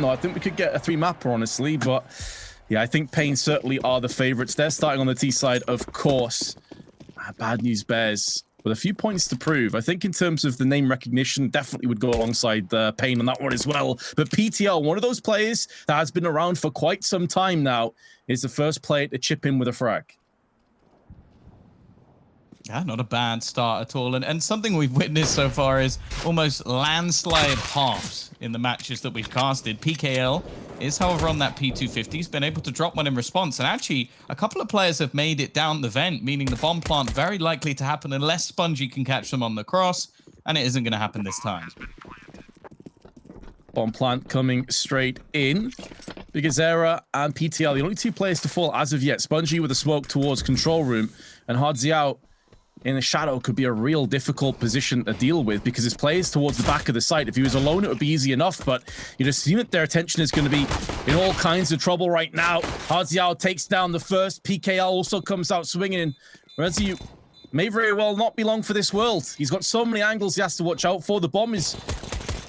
No, I think we could get a 3-mapper, honestly, but yeah, I think paiN certainly are the favorites. They're starting on the T side, of course. Bad News Bears with a few points to prove. I think in terms of the name recognition, definitely would go alongside paiN on that one as well. But PTL, one of those players that has been around for quite some time now, is the first player to chip in with a frag. Yeah, not a bad start at all. And something we've witnessed so far is almost landslide halves in the matches that we've casted. PKL is, however, on that P250. He's been able to drop one in response. And actually, a couple of players have made it down the vent, meaning the bomb plant very likely to happen unless Spongy can catch them on the cross. And it isn't going to happen this time. Bomb plant coming straight in. Bigazera and PTL, the only two players to fall as of yet. Spongy with a smoke towards control room, and Hardziao in the shadow could be a real difficult position to deal with because his play is towards the back of the site. If he was alone, it would be easy enough, but you'd assume that their attention is going to be in all kinds of trouble right now. Hardziao takes down the first. PKL also comes out swinging. Rezi may very well not be long for this world. He's got so many angles he has to watch out for. The bomb is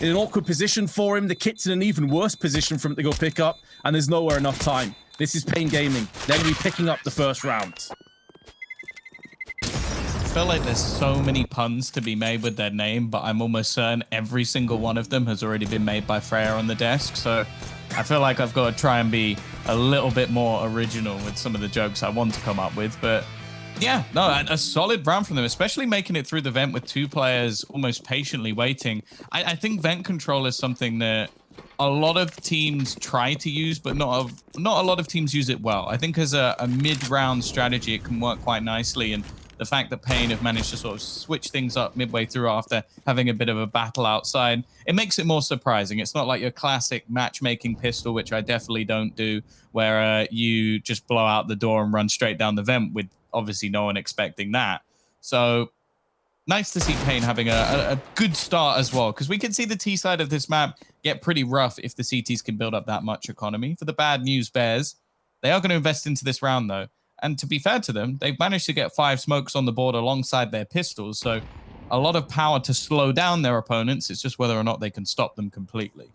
in an awkward position for him. The kit's in an even worse position for him to go pick up, and there's nowhere enough time. This is paiN Gaming. They're going to be picking up the first round. I feel like there's so many puns to be made with their name, but I'm almost certain every single one of them has already been made by Freya on the desk. So I feel like I've got to try and be a little bit more original with some of the jokes I want to come up with. But yeah, no, a solid round from them, especially making it through the vent with two players almost patiently waiting. I think vent control is something that a lot of teams try to use, but not a lot of teams use it well. I think as a mid-round strategy, it can work quite nicely. And the fact that paiN have managed to sort of switch things up midway through after having a bit of a battle outside, it makes it more surprising. It's not like your classic matchmaking pistol, which I definitely don't do, where you just blow out the door and run straight down the vent with obviously no one expecting that. So nice to see paiN having a good start as well, because we can see the T side of this map get pretty rough if the CTs can build up that much economy. For the Bad News Bears, they are going to invest into this round, though. And to be fair to them, they've managed to get 5 smokes on the board alongside their pistols. So a lot of power to slow down their opponents. It's just whether or not they can stop them completely.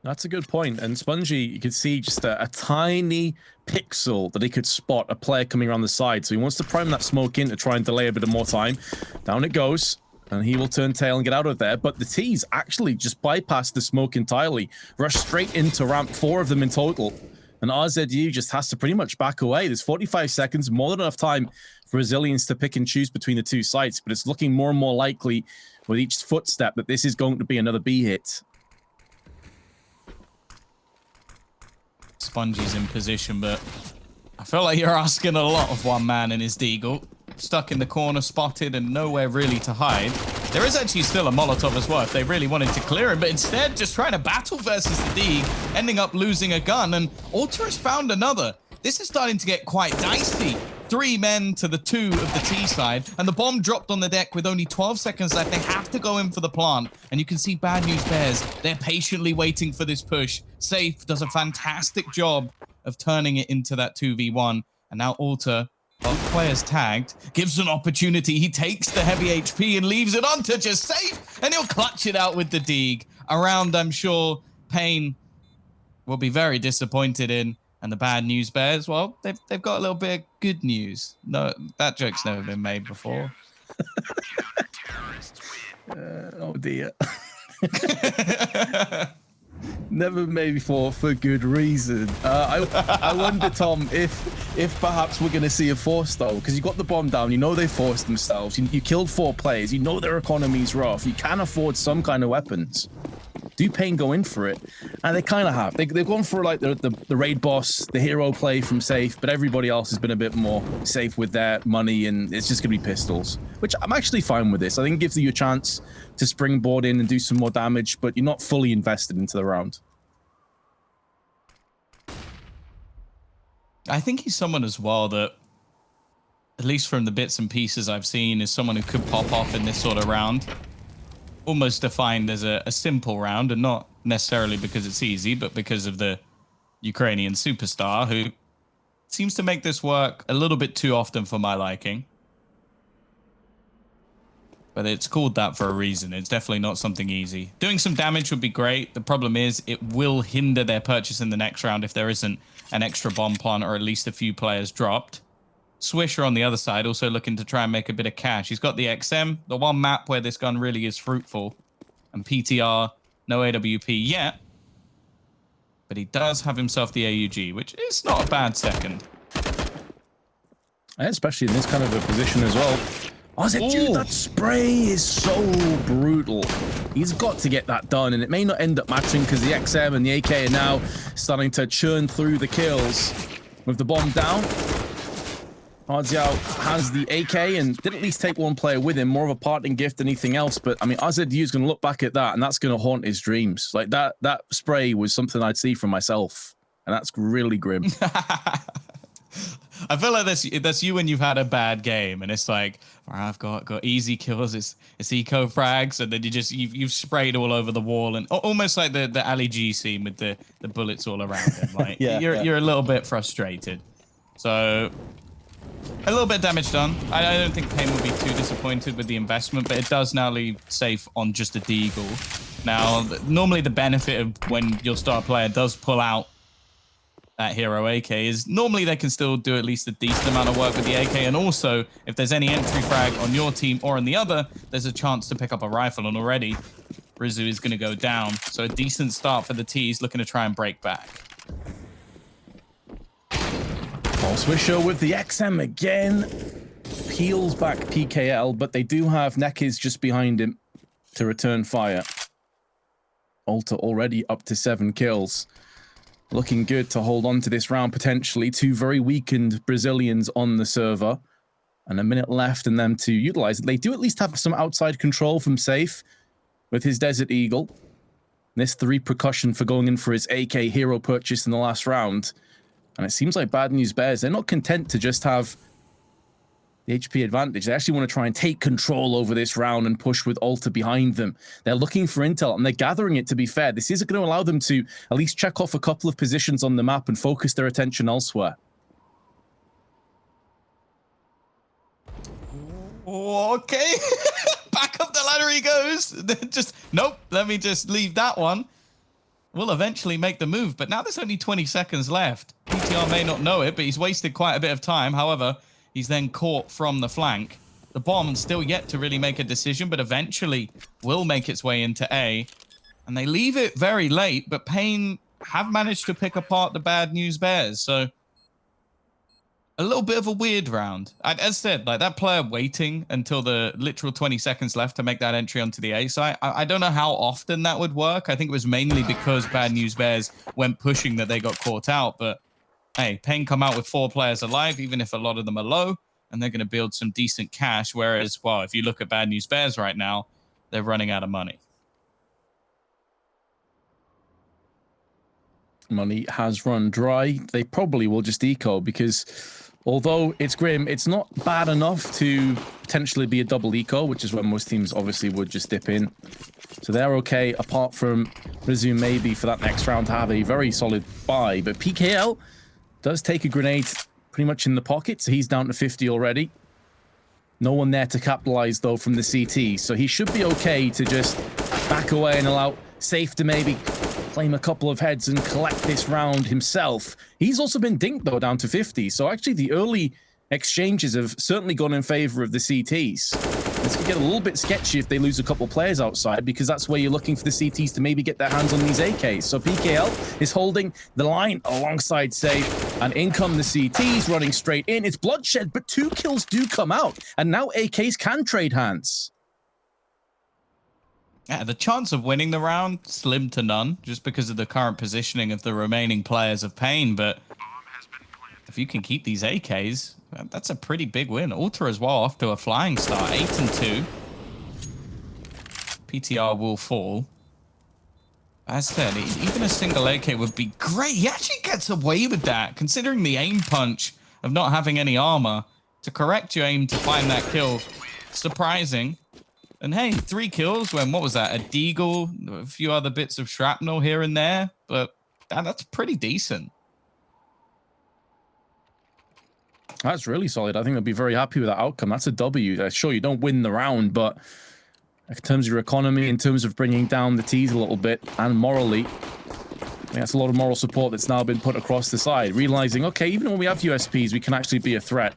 That's a good point. And Spongy, you can see just a tiny pixel that he could spot a player coming around the side. So he wants to prime that smoke in to try and delay a bit of more time. Down it goes. And he will turn tail and get out of there. But the T's actually just bypassed the smoke entirely. Rush straight into ramp, 4 of them in total. And RZU just has to pretty much back away. There's 45 seconds, more than enough time for Brazilians to pick and choose between the two sites. But it's looking more and more likely with each footstep that this is going to be another B hit. Spongy's in position, but I feel like you're asking a lot of one man and his deagle. Stuck in the corner, spotted, and nowhere really to hide. There is actually still a Molotov as well if they really wanted to clear him, but instead just trying to battle versus the Deeg, ending up losing a gun, and Alter has found another. This is starting to get quite dicey. 3 men to the 2 of the T side, and the bomb dropped on the deck with only 12 seconds left. They have to go in for the plant, and you can see Bad News Bears. They're patiently waiting for this push. Safe does a fantastic job of turning it into that 2v1, and now Alter, both players tagged, gives an opportunity. He takes the heavy HP and leaves it on to just Safe, and he'll clutch it out with the Deeg. A round I'm sure paiN will be very disappointed in. And the Bad News Bears, well, they've got a little bit of good news. No, that joke's never been made before. Oh dear. Never made before for good reason. I wonder, Tom, if perhaps we're going to see a force though, because you got the bomb down. You know they forced themselves. You killed 4 players. You know their economy's rough. You can afford some kind of weapons. Do paiN go in for it? And they kind of have. They've gone for like the raid boss, the hero play from Safe, but everybody else has been a bit more safe with their money, and it's just going to be pistols, which I'm actually fine with this. I think it gives you a chance to springboard in and do some more damage, but you're not fully invested into the round. I think he's someone as well that, at least from the bits and pieces I've seen, is someone who could pop off in this sort of round. Almost defined as a simple round, and not necessarily because it's easy, but because of the Ukrainian superstar who seems to make this work a little bit too often for my liking. But it's called that for a reason. It's definitely not something easy. Doing some damage would be great. The problem is it will hinder their purchase in the next round if there isn't an extra bomb plant or at least a few players dropped. Swisher on the other side also looking to try and make a bit of cash. He's got the XM, the one map where this gun really is fruitful. And PTR, no AWP yet. But he does have himself the AUG, which is not a bad second. Especially in this kind of a position as well. Oh, dude, that spray is so brutal. He's got to get that done, and it may not end up matching because the XM and the AK are now starting to churn through the kills. With the bomb down, Hardziao has the AK and did at least take one player with him, more of a parting gift than anything else. But I mean, RZU is going to look back at that, and that's going to haunt his dreams. Like that spray was something I'd see for myself, and that's really grim. I feel like that's you when you've had a bad game, and it's like, I've got easy kills, it's eco frags, and then you've sprayed all over the wall, and almost like the Ali G scene with the bullets all around him. Like you're a little bit frustrated. So a little bit of damage done. I don't think paiN will be too disappointed with the investment, but it does now leave safe on just a deagle. Now, normally the benefit of when your star player does pull out that hero AK is normally they can still do at least a decent amount of work with the AK, and also if there's any entry frag on your team or on the other, there's a chance to pick up a rifle, and already Rizu is going to go down. So a decent start for the T's, looking to try and break back. Swisher with the XM again. Peels back PKL, but they do have Nekiz just behind him to return fire. Alter already up to 7 kills. Looking good to hold on to this round, potentially. 2 very weakened Brazilians on the server. And a minute left in them to utilize it. They do at least have some outside control from Safe with his Desert Eagle. This 3 percussion for going in for his AK hero purchase in the last round. And it seems like Bad News Bears, they're not content to just have the HP advantage. They actually want to try and take control over this round and push with Alter behind them. They're looking for intel, and they're gathering it, to be fair. This is going to allow them to at least check off a couple of positions on the map and focus their attention elsewhere. Okay. Back up the ladder he goes. Nope, let me just leave that one. We'll eventually make the move, but now there's only 20 seconds left. PTR may not know it, but he's wasted quite a bit of time. However, he's then caught from the flank. The bomb's still yet to really make a decision, but eventually will make its way into A. And they leave it very late, but paiN have managed to pick apart the Bad News Bears. So a little bit of a weird round. As said, like that player waiting until the literal 20 seconds left to make that entry onto the A site. I don't know how often that would work. I think it was mainly because Bad News Bears went pushing that they got caught out. But hey, paiN come out with 4 players alive, even if a lot of them are low, and they're going to build some decent cash. Whereas, well, if you look at Bad News Bears right now, they're running out of money. Money has run dry. They probably will just eco because although it's grim, it's not bad enough to potentially be a double eco, which is where most teams obviously would just dip in. So they're okay, apart from Rizu maybe for that next round to have a very solid buy. But PKL does take a grenade pretty much in the pocket, so he's down to 50 already. No one there to capitalize, though, from the CT, so he should be okay to just back away and allow Safe to maybe claim a couple of heads and collect this round himself. He's also been dinked, though, down to 50, so actually the early exchanges have certainly gone in favor of the CTs. This could get a little bit sketchy if they lose a couple players outside, because that's where you're looking for the CTs to maybe get their hands on these AKs. So PKL is holding the line alongside Safe, and in come the CTs running straight in. It's bloodshed, but 2 kills do come out, and now AKs can trade hands. Yeah, the chance of winning the round, slim to none, just because of the current positioning of the remaining players of paiN, but if you can keep these AKs, that's a pretty big win. Alter as well, off to a flying start, 8-2. PTR will fall. As said, even a single AK would be great. He actually gets away with that, considering the aim punch of not having any armor. To correct your aim to find that kill, surprising. And hey, 3 kills when, what was that, a deagle, a few other bits of shrapnel here and there, but that's pretty decent. That's really solid. I think they'll be very happy with that outcome. That's a W. Sure, you don't win the round, but in terms of your economy, in terms of bringing down the T's a little bit, and morally, I think that's a lot of moral support that's now been put across the side. Realizing, okay, even when we have USPs, we can actually be a threat.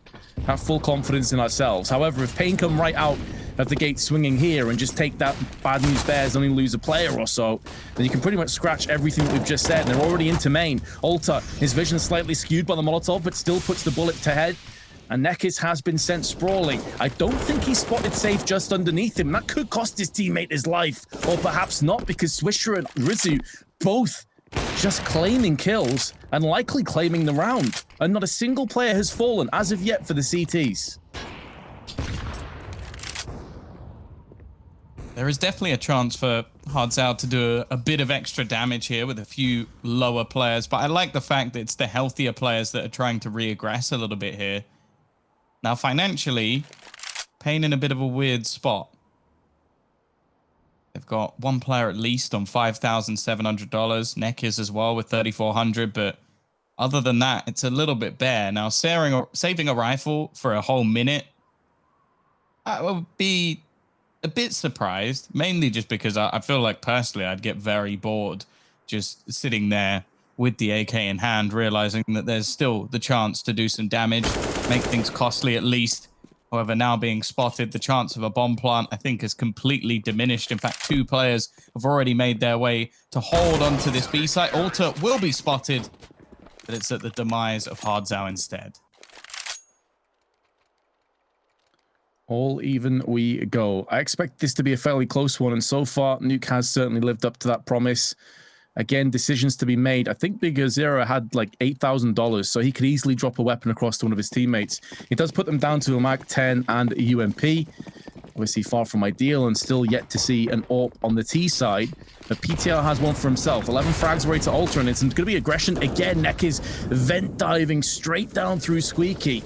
Have full confidence in ourselves. However, if paiN come right out of the gate swinging here and just take that bad news bears, only lose a player or so, then you can pretty much scratch everything that we've just said. And they're already into main. Alter, his vision slightly skewed by the Molotov, but still puts the bullet to head. And Nekis has been sent sprawling. I don't think he spotted safe just underneath him. That could cost his teammate his life. Or perhaps not, because Swisher and Rizu both just claiming kills and likely claiming the round. And not a single player has fallen as of yet for the CTs. There is definitely a chance for Hardzao to do a bit of extra damage here with a few lower players, but I like the fact that it's the healthier players that are trying to re-aggress a little bit here. Now, financially, paiN in a bit of a weird spot. They've got one player at least on $5,700. Nekis as well with $3,400, but other than that, it's a little bit bare. Now, saving a rifle for a whole minute, I would be a bit surprised, mainly just because I feel like personally I'd get very bored just sitting there with the AK in hand, realizing that there's still the chance to do some damage, make things costly at least. However, now being spotted, the chance of a bomb plant, I think, has completely diminished. In fact, 2 players have already made their way to hold onto this B site. Alter will be spotted, but it's at the demise of Hardzao instead. All even we go. I expect this to be a fairly close one, and so far, Nuke has certainly lived up to that promise. Again, decisions to be made. I think Big Zero had like $8,000, so he could easily drop a weapon across to one of his teammates. It does put them down to a Mag 10 and a UMP. Obviously far from ideal and still yet to see an AWP on the T side. But PTL has one for himself. 11 frags away to Alter, and it's going to be aggression again. Nekis vent diving straight down through Squeaky.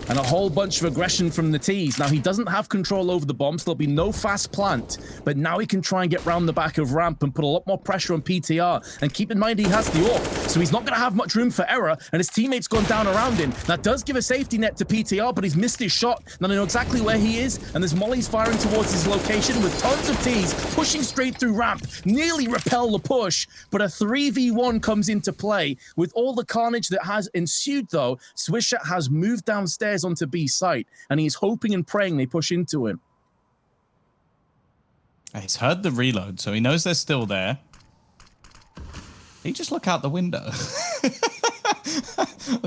And a whole bunch of aggression from the T's. Now, he doesn't have control over the bombs. There'll be no fast plant. But now he can try and get round the back of ramp and put a lot more pressure on PTR. And keep in mind, he has the AWP. So he's not going to have much room for error. And his teammate's gone down around him. That does give a safety net to PTR, but he's missed his shot. Now they know exactly where he is. And there's mollies firing towards his location with tons of T's pushing straight through ramp. Nearly repel the push. But a 3v1 comes into play. With all the carnage that has ensued, though, Swisher has moved downstairs onto B site, and he's hoping and praying they push into him. He's heard the reload, so he knows they're still there. He just look out the window. I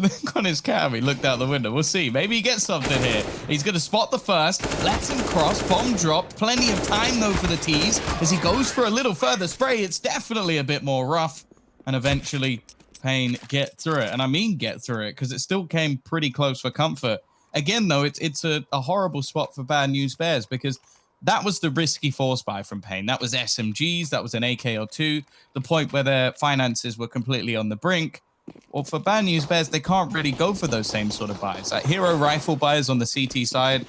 think on his cam, he looked out the window. We'll see. Maybe he gets something here. He's going to spot the first. Lets him cross. Bomb dropped. Plenty of time, though, for the T's. As he goes for a little further spray, it's definitely a bit more rough. And eventually, paiN get through it. And I mean get through it, because it still came pretty close for comfort. Again, though, it's a horrible spot for bad news bears, because that was the risky force buy from paiN. That was SMGs. That was an AK or 2. The point where their finances were completely on the brink. Well, for bad news bears, they can't really go for those same sort of buys. Like hero rifle buys on the CT side,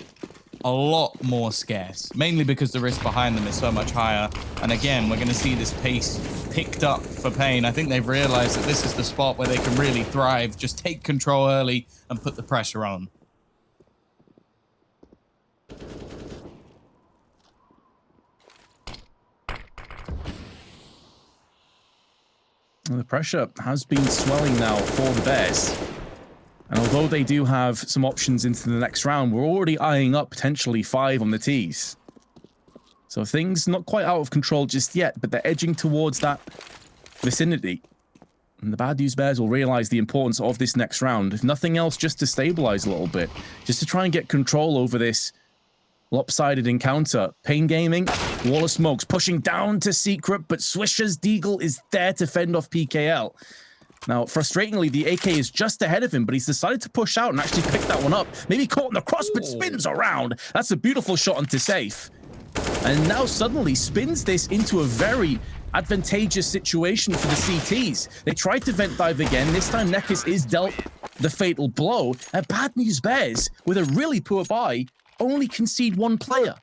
a lot more scarce, mainly because the risk behind them is so much higher. And again, we're going to see this pace picked up for paiN. I think they've realized that this is the spot where they can really thrive. Just take control early and put the pressure on. The pressure has been swelling now for the Bears. And although they do have some options into the next round, we're already eyeing up potentially 5 on the T's. So things not quite out of control just yet, but they're edging towards that vicinity. And the bad news bears will realize the importance of this next round. If nothing else, just to stabilize a little bit. Just to try and get control over this lopsided encounter. paiN Gaming, wall of smokes, pushing down to Secret, but Swisher's Deagle is there to fend off PKL. Now, frustratingly, the AK is just ahead of him, but he's decided to push out and actually pick that one up. Maybe caught in the cross, but spins around. That's a beautiful shot onto safe. And now suddenly spins this into a very advantageous situation for the CTs. They tried to vent dive again. This time, Nekis is dealt the fatal blow. And bad news bears, with a really poor buy, only concede 1 player.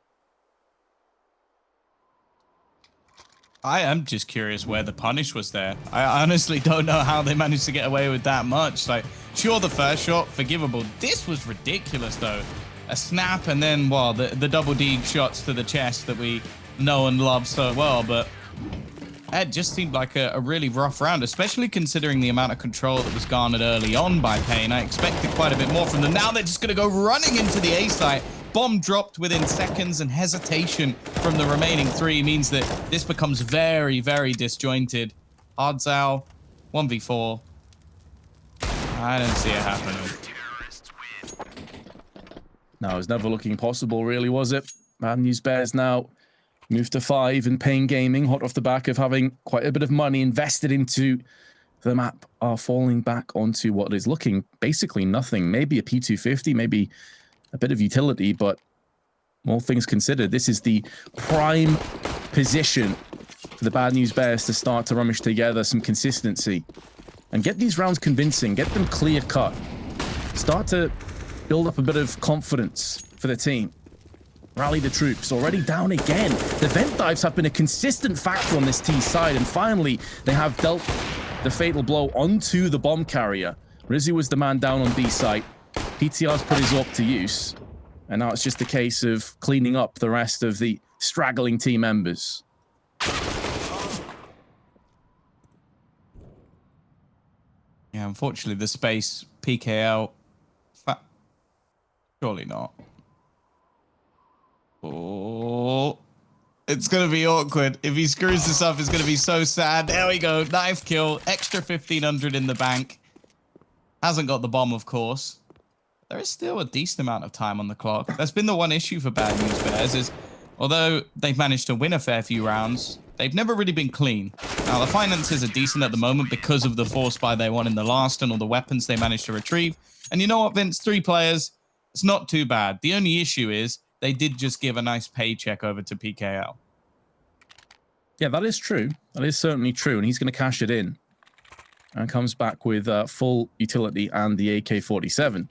I am just curious where the punish was there. I honestly don't know how they managed to get away with that much. Like, sure, the first shot, forgivable. This was ridiculous, though. A snap and then, well, the double D shots to the chest that we know and love so well. But it just seemed like a really rough round, especially considering the amount of control that was garnered early on by paiN. I expected quite a bit more from them. Now they're just going to go running into the A site. Bomb dropped within seconds, and hesitation from the remaining 3 means that this becomes very, very disjointed. Hardzao, 1v4. I don't see it happening. No, it was never looking possible, really, was it? Bad News Bears now move to 5, and paiN Gaming, hot off the back of having quite a bit of money invested into the map, are falling back onto what is looking basically nothing. Maybe a P250, maybe a bit of utility, but all things considered, this is the prime position for the Bad News Bears to start to rummage together some consistency and get these rounds convincing, get them clear cut, start to build up a bit of confidence for the team. Rally the troops, already down again. The vent dives have been a consistent factor on this T side, and finally they have dealt the fatal blow onto the bomb carrier. Rizzy was the man down on B site. PTR's put his AWP to use, and now it's just a case of cleaning up the rest of the straggling team members. Yeah, unfortunately, the space PKL. Surely not. Oh, it's going to be awkward. If he screws this up, it's going to be so sad. There we go. Knife kill. Extra 1,500 in the bank. Hasn't got the bomb, of course. There is still a decent amount of time on the clock. That's been the one issue for Bad News Bears is, although they've managed to win a fair few rounds, they've never really been clean. Now, the finances are decent at the moment because of the force buy they won in the last and all the weapons they managed to retrieve. And you know what, Vince? 3 players, it's not too bad. The only issue is they did just give a nice paycheck over to PKL. Yeah, that is true. That is certainly true, and he's going to cash it in. And comes back with full utility and the AK-47.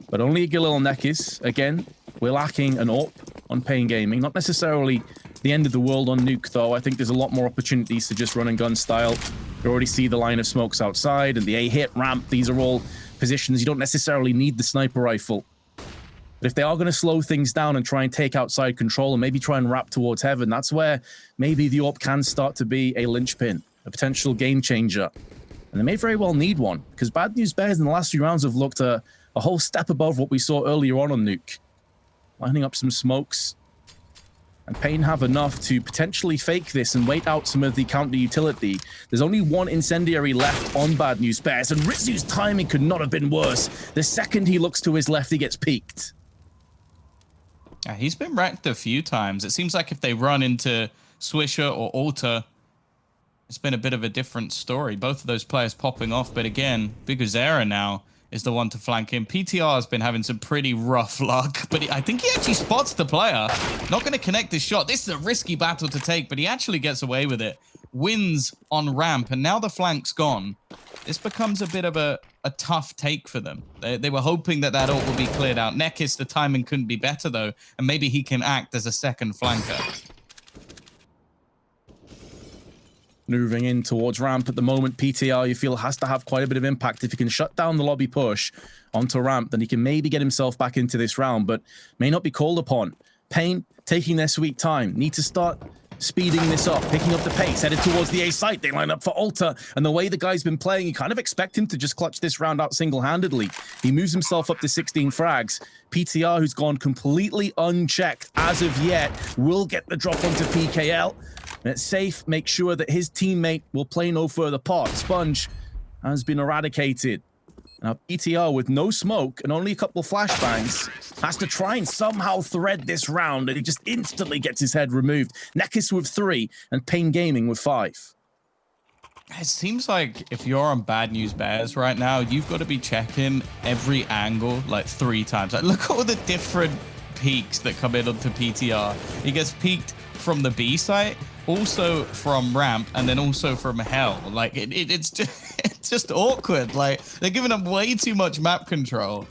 But only a Galil Nekis. Again, we're lacking an AWP on paiN Gaming. Not necessarily the end of the world on Nuke, though. I think there's a lot more opportunities to just run and gun style. You already see the line of smokes outside and the A-hit ramp. These are all positions you don't necessarily need the sniper rifle. But if they are going to slow things down and try and take outside control and maybe try and wrap towards heaven, that's where maybe the AWP can start to be a linchpin, a potential game changer. And they may very well need one, because Bad News Bears in the last few rounds have looked a whole step above what we saw earlier on Nuke. Lining up some smokes. And paiN have enough to potentially fake this and wait out some of the counter utility. There's only one incendiary left on Bad News Bears, and Ritsu's timing could not have been worse. The second he looks to his left, he gets peeked. Yeah, he's been wrecked a few times. It seems like if they run into Swisher or Alter, it's been a bit of a different story. Both of those players popping off, but again, Biguzera now is the one to flank him. PTR has been having some pretty rough luck, but I think he actually spots the player. Not going to connect this shot. This is a risky battle to take, but he actually gets away with it. Wins on ramp, and now the flank's gone. This becomes a bit of a tough take for them. They were hoping that AWP would be cleared out. Nekis, the timing couldn't be better, though, and maybe he can act as a second flanker. Moving in towards ramp at the moment, PTR, you feel, has to have quite a bit of impact. If he can shut down the lobby push onto ramp, then he can maybe get himself back into this round, but may not be called upon. paiN taking their sweet time. Need to start speeding this up, picking up the pace, headed towards the A site. They line up for Alter, and the way the guy's been playing, you kind of expect him to just clutch this round out single-handedly. He moves himself up to 16 frags. PTR, who's gone completely unchecked as of yet, will get the drop onto PKL. And it's safe, make sure that his teammate will play no further part. Sponge has been eradicated. Now, PTR, with no smoke and only a couple of flashbangs, has to try and somehow thread this round, and he just instantly gets his head removed. Nekis with 3, and paiN Gaming with 5. It seems like if you're on Bad News Bears right now, you've got to be checking every angle like 3 times. Like, look at all the different peaks that come in onto PTR. He gets peeked from the B site, also from ramp, and then also from hell. Like it's just awkward. Like, they're giving up way too much map control,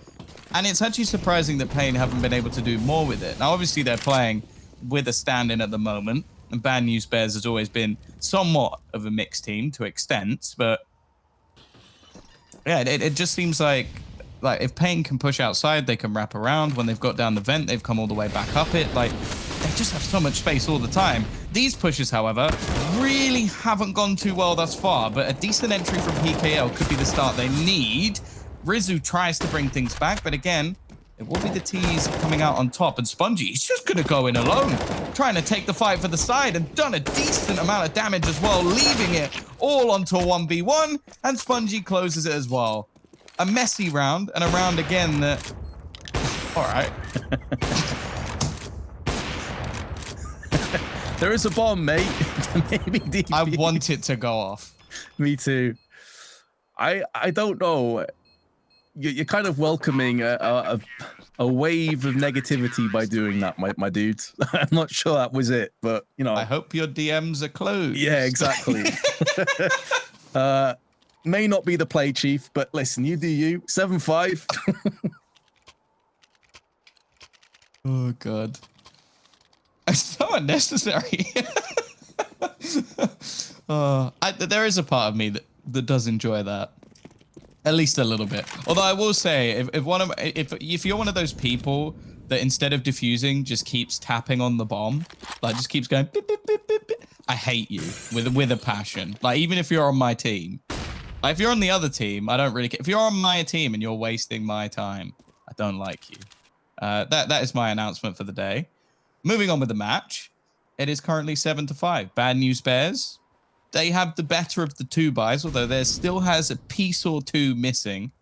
and it's actually surprising that paiN haven't been able to do more with it. Now, obviously, they're playing with a stand-in at the moment, And Bad News Bears has always been somewhat of a mixed team to extent, but yeah, it just seems like if paiN can push outside, they can wrap around. When they've got down the vent, they've come all the way back up it. Like, they just have so much space all the time. These pushes, however, really haven't gone too well thus far, but a decent entry from PKL could be the start they need. Rizzu tries to bring things back, but again, it will be the T's coming out on top, and Spongy, he's just going to go in alone, trying to take the fight for the side, and done a decent amount of damage as well, leaving it all onto a 1v1, and Spongy closes it as well. A messy round, and a round again that... All right. There is a bomb, mate. Maybe DP. I want it to go off. Me too. I don't know. You're kind of welcoming a wave of negativity by doing that, my dude. I'm not sure that was it, but you know. I hope your DMs are closed. Yeah, exactly. May not be the play, Chief, but listen, you do you. 7-5. Oh God. It's so unnecessary. There is a part of me that does enjoy that. At least a little bit. Although I will say, if you're one of those people that instead of defusing just keeps tapping on the bomb, like just keeps going beep, beep, beep, beep, beep, I hate you with a passion. Like even if you're on my team, like if you're on the other team, I don't really care. If you're on my team and you're wasting my time, I don't like you. That is my announcement for the day. Moving on with the match, it is currently 7-5. Bad News Bears. They have the better of the two buys, although there still has a piece or two missing.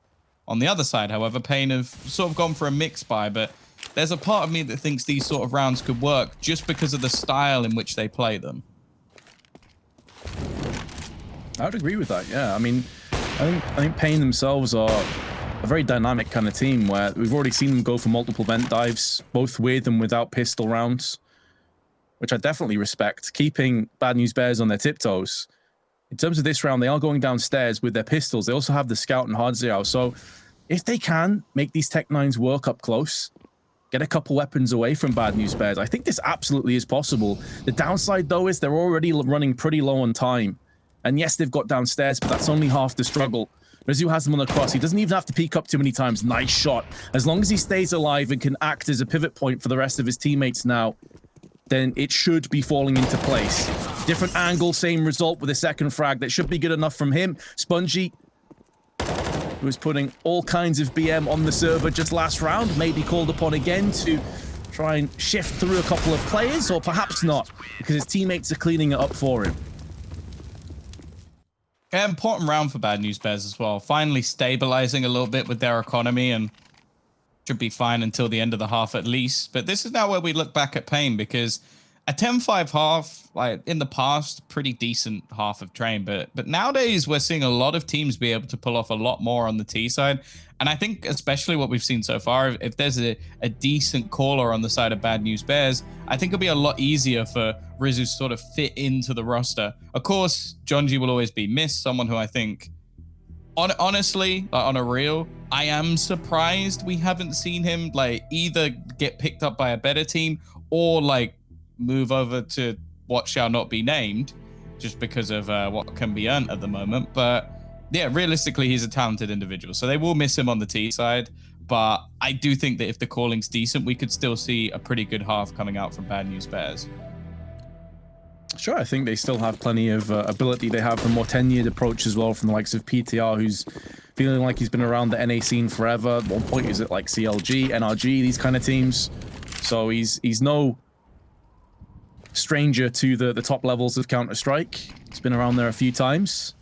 On the other side, however, paiN have sort of gone for a mixed buy, but there's a part of me that thinks these sort of rounds could work just because of the style in which they play them. I would agree with that, yeah. I mean, I think paiN themselves are a very dynamic kind of team where we've already seen them go for multiple vent dives, both with and without pistol rounds, which I definitely respect, keeping Bad News Bears on their tiptoes. In terms of this round, they are going downstairs with their pistols. They also have the Scout and Hardziao. So if they can make these Tech 9s work up close, get a couple weapons away from Bad News Bears, I think this absolutely is possible. The downside, though, is they're already running pretty low on time. And yes, they've got downstairs, but that's only half the struggle. Rizzu has them on the cross. He doesn't even have to peek up too many times. Nice shot. As long as he stays alive and can act as a pivot point for the rest of his teammates now, then it should be falling into place. Different angle, same result with a second frag. That should be good enough from him. Spongy, who was putting all kinds of BM on the server just last round, may be called upon again to try and shift through a couple of players, or perhaps not, because his teammates are cleaning it up for him. Yeah, important round for Bad News Bears as well. Finally stabilizing a little bit with their economy and should be fine until the end of the half at least. But this is now where we look back at paiN, because a 10-5 half, like in the past, pretty decent half of train. But nowadays we're seeing a lot of teams be able to pull off a lot more on the T side. And I think especially what we've seen so far, if there's a decent caller on the side of Bad News Bears, I think it'll be a lot easier for Rizzu to sort of fit into the roster. Of course, Jonji will always be missed, someone who I think, honestly, like on a real, I am surprised we haven't seen him like either get picked up by a better team or like move over to what shall not be named, just because of what can be earned at the moment. But yeah, realistically, he's a talented individual, so they will miss him on the T side. But I do think that if the calling's decent, we could still see a pretty good half coming out from Bad News Bears. Sure, I think they still have plenty of ability. They have a more tenured approach as well from the likes of PTR, who's feeling like he's been around the NA scene forever. At one point, is it like CLG, NRG, these kind of teams? So he's no stranger to the top levels of Counter-Strike. He's been around there a few times,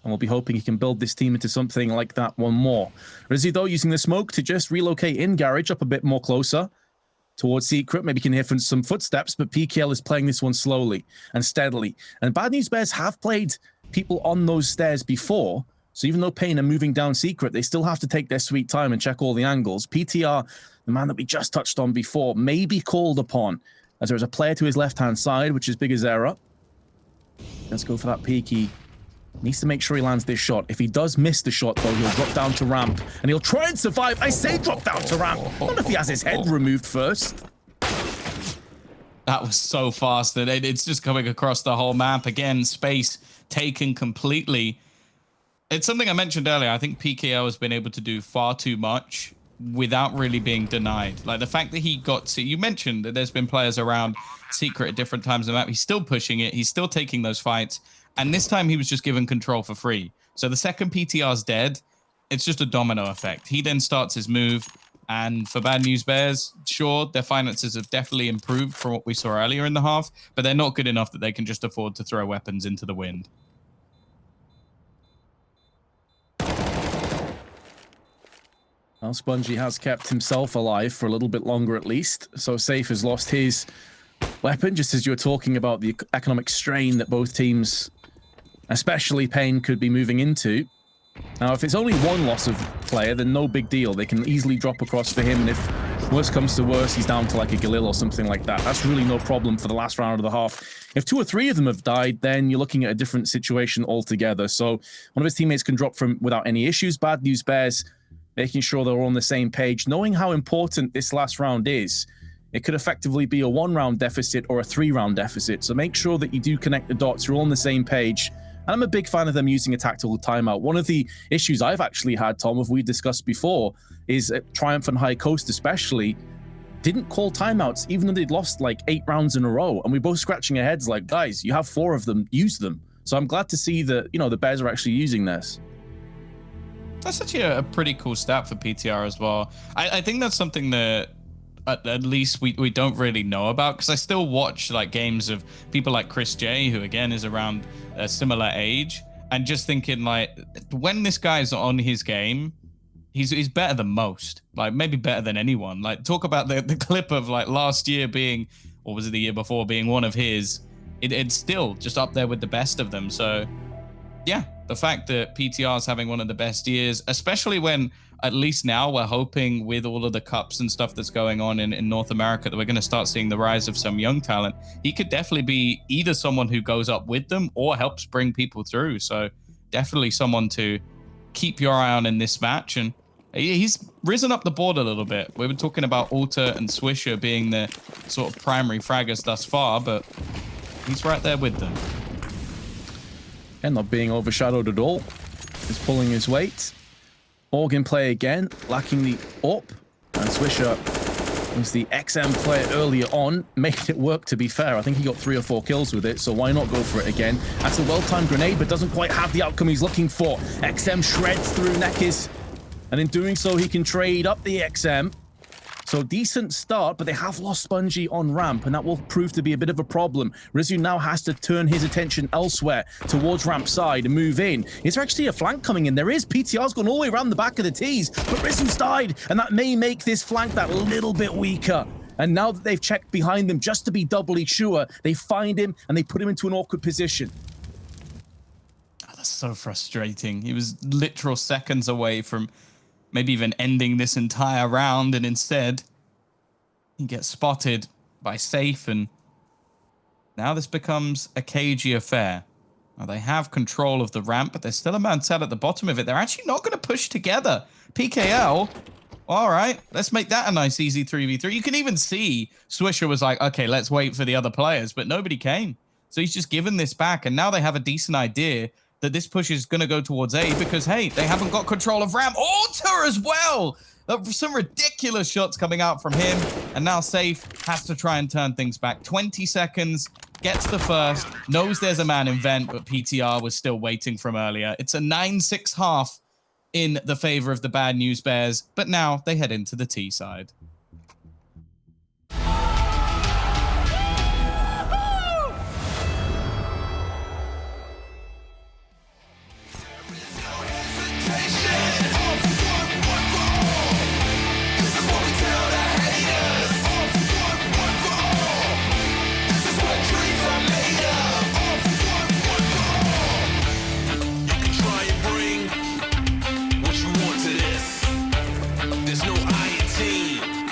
and we'll be hoping he can build this team into something like that one more. Rizzy, though, using the smoke to just relocate in Garage up a bit more closer towards Secret. Maybe can hear from some footsteps, but PKL is playing this one slowly and steadily. And Bad News Bears have played people on those stairs before, so even though paiN are moving down Secret, they still have to take their sweet time and check all the angles. PTR, the man that we just touched on before, may be called upon, as there's a player to his left-hand side, which is Big Azera. Let's go for that peek. He needs to make sure he lands this shot. If he does miss the shot, though, he'll drop down to ramp, and he'll try and survive. I say drop down to ramp. I don't know if he has his head removed first. That was so fast, and it's just coming across the whole map. Again, space taken completely. It's something I mentioned earlier. I think PKL has been able to do far too much without really being denied. Like the fact that he got to, you mentioned that there's been players around Secret at different times of the map. He's still pushing it. He's still taking those fights. And this time he was just given control for free. So the second PTR's dead, it's just a domino effect. He then starts his move. And for Bad News Bears, sure, their finances have definitely improved from what we saw earlier in the half, but they're not good enough that they can just afford to throw weapons into the wind. Well, Spongy has kept himself alive for a little bit longer at least. So Safe has lost his weapon, just as you were talking about the economic strain that both teams, especially paiN, could be moving into. Now, if it's only one loss of player, then no big deal. They can easily drop across for him, and if worse comes to worse, he's down to like a Galil or something like that. That's really no problem for the last round of the half. If 2 or 3 of them have died, then you're looking at a different situation altogether. So one of his teammates can drop from without any issues. Bad News Bears, making sure they're all on the same page, knowing how important this last round is. It could effectively be a 1-round deficit or a 3-round deficit. So make sure that you do connect the dots. You're all on the same page. And I'm a big fan of them using a tactical timeout. One of the issues I've actually had, Tom, if we discussed before, is Triumph and High Coast especially didn't call timeouts, even though they'd lost like 8 rounds in a row. And we're both scratching our heads like, guys, you have 4 of them, use them. So I'm glad to see that, you know, the Bears are actually using this. That's actually a pretty cool stat for PTR as well. I think that's something that at least we don't really know about, because I still watch like games of people like Chris J, who again is around a similar age, and just thinking like, when this guy's on his game, he's better than most, like maybe better than anyone. Like talk about the clip of like last year being, or was it the year before, being one of his, it's still just up there with the best of them. So yeah, the fact that PTR is having one of the best years, especially when at least now we're hoping with all of the cups and stuff that's going on in North America that we're going to start seeing the rise of some young talent. He could definitely be either someone who goes up with them or helps bring people through. So definitely someone to keep your eye on in this match. And he's risen up the board a little bit. We were talking about Alter and Swisher being the sort of primary fraggers thus far, but he's right there with them. And not being overshadowed at all. He's pulling his weight. Organ play again, lacking the up. And Swisher was the XM player earlier on, making it work, to be fair. I think he got 3 or 4 kills with it, so why not go for it again? That's a well-timed grenade, but doesn't quite have the outcome he's looking for. XM shreds through Nekis, and in doing so, he can trade up the XM. So decent start, but they have lost Spongy on ramp, and that will prove to be a bit of a problem. Rizu now has to turn his attention elsewhere towards ramp side and move in. Is there actually a flank coming in? There is. PTR's gone all the way around the back of the T's, but Rizu's died, and that may make this flank that little bit weaker. And now that they've checked behind them just to be doubly sure, they find him and they put him into an awkward position. Oh, that's so frustrating. He was literal seconds away from maybe even ending this entire round, and instead he gets spotted by Safe, and now this becomes a cagey affair. Now they have control of the ramp, but there's still a man sat at the bottom of it. They're actually not going to push together. PKL, all right, let's make that a nice easy 3v3. You can even see Swisher was like, okay, let's wait for the other players, but nobody came. So he's just given this back, and now they have a decent idea that this push is going to go towards A because, hey, they haven't got control of ramp. Alter as well! Some ridiculous shots coming out from him, and now Safe has to try and turn things back. 20 seconds, gets the first, knows there's a man in vent, but PTR was still waiting from earlier. It's a 9-6 half in the favor of the Bad News Bears, but now they head into the T side. There's no I in team.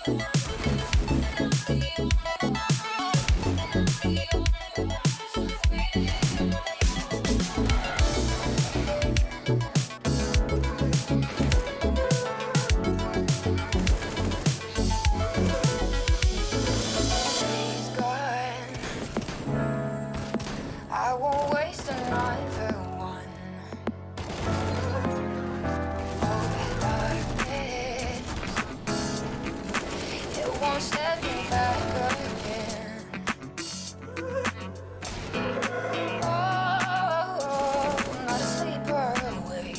I won't waste another one. Oh, darkness, it won't set me back again. Oh, not a sleeper away.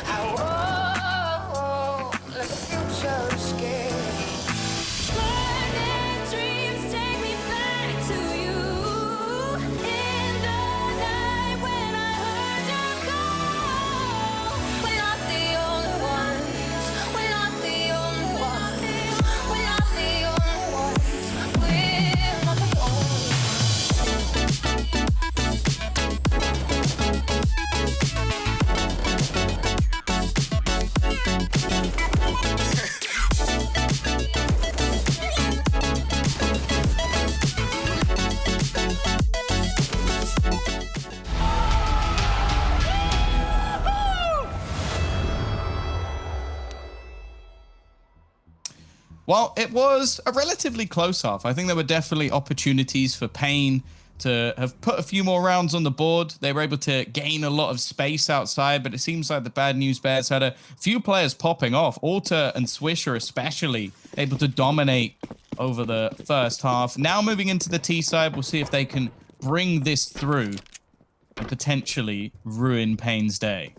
I won't let the future escape. Burning dreams take me back to you. In the night when I heard your call. We're not the only ones. We're not the only ones. We're not the only ones. We're not the only ones. Well, it was a relatively close half. I think there were definitely opportunities for paiN to have put a few more rounds on the board. They were able to gain a lot of space outside, but it seems like the Bad News Bears had a few players popping off. Alter and Swisher especially able to dominate over the first half. Now moving into the T side, we'll see if they can bring this through and potentially ruin paiN's day.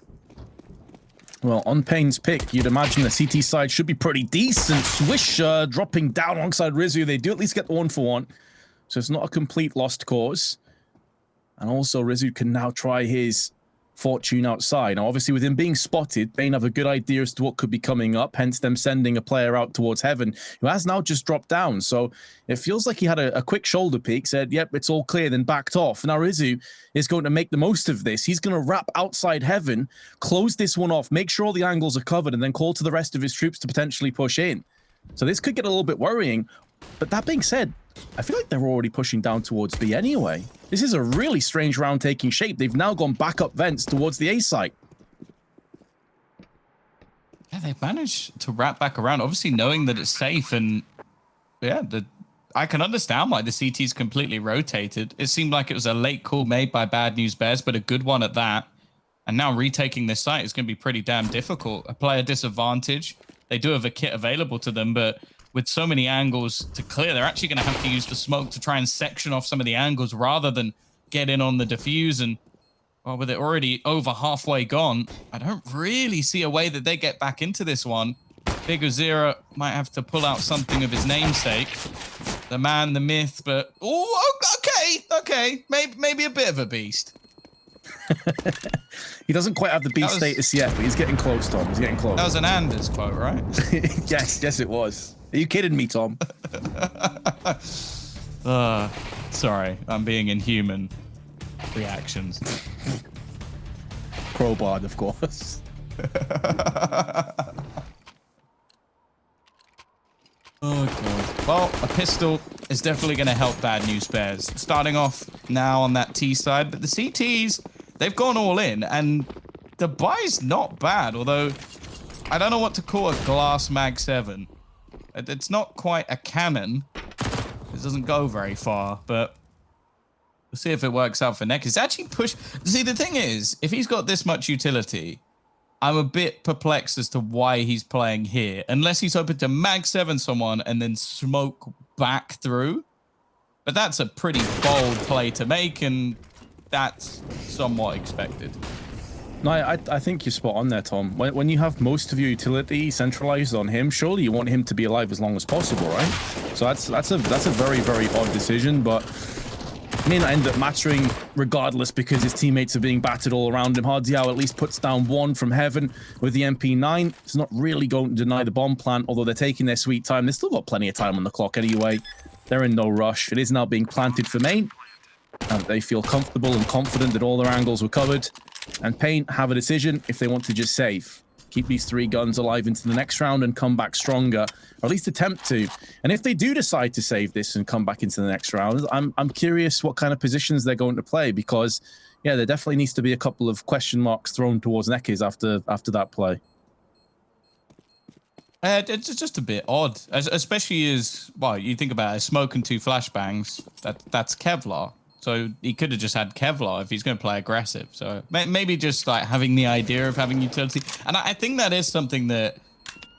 Well, on paiN's pick, you'd imagine the CT side should be pretty decent. Swish dropping down alongside Rizu. They do at least get the 1-for-1. So it's not a complete lost cause. And also, Rizu can now try his fortune outside. Now, obviously, with him being spotted, paiN have a good idea as to what could be coming up, hence them sending a player out towards Heaven, who has now just dropped down. So it feels like he had a quick shoulder peek, said, yep, it's all clear, then backed off. Now, Rizu is going to make the most of this. He's going to wrap outside Heaven, close this one off, make sure all the angles are covered, and then call to the rest of his troops to potentially push in. So this could get a little bit worrying. But that being said, I feel like they're already pushing down towards B anyway. This is a really strange round taking shape. They've now gone back up vents towards the A site. Yeah, they've managed to wrap back around, obviously knowing that it's safe. And yeah, I can understand why the CT's completely rotated. It seemed like it was a late call made by Bad News Bears, but a good one at that. And now retaking this site is going to be pretty damn difficult. A player disadvantage. They do have a kit available to them, but with so many angles to clear, they're actually going to have to use the smoke to try and section off some of the angles rather than get in on the defuse. And well, with it already over halfway gone, I don't really see a way that they get back into this one. Big Azira might have to pull out something of his namesake. The man, the myth, but... Oh, okay. Maybe a bit of a beast. He doesn't quite have the beast status yet, but he's getting close, Tom. He's getting close. That was an Anders quote, right? Yes, it was. Are you kidding me, Tom? Sorry, I'm being inhuman. Reactions. Crowbarred, of course. Oh, God. Well, a pistol is definitely going to help Bad News Bears. Starting off now on that T side, but the CTs, they've gone all in, and the buy's not bad, although I don't know what to call a glass mag 7. It's not quite a cannon. It doesn't go very far, but we'll see if it works out for Neck. It's actually push. See, the thing is, if he's got this much utility, I'm a bit perplexed as to why he's playing here, unless he's hoping to mag 7 someone and then smoke back through. But that's a pretty bold play to make, and that's somewhat expected. No, I think you're spot on there, Tom. When you have most of your utility centralized on him, surely you want him to be alive as long as possible, right? So that's a very, very odd decision, but may not end up mattering regardless because his teammates are being battered all around him. Hardziao at least puts down one from Heaven with the MP9. It's not really going to deny the bomb plant, although they're taking their sweet time. They've still got plenty of time on the clock anyway. They're in no rush. It is now being planted for main. And they feel comfortable and confident that all their angles were covered. And paiN have a decision if they want to just save. keep these 3 guns alive into the next round and come back stronger, or at least attempt to. And if they do decide to save this and come back into the next round, I'm curious what kind of positions they're going to play, because yeah, there definitely needs to be a couple of question marks thrown towards Nekiz after that play. It's just a bit odd, especially as, well, you think about it, smoke and 2 flashbangs, that's Kevlar. So he could have just had Kevlar if he's going to play aggressive. So maybe just like having the idea of having utility. And I think that is something that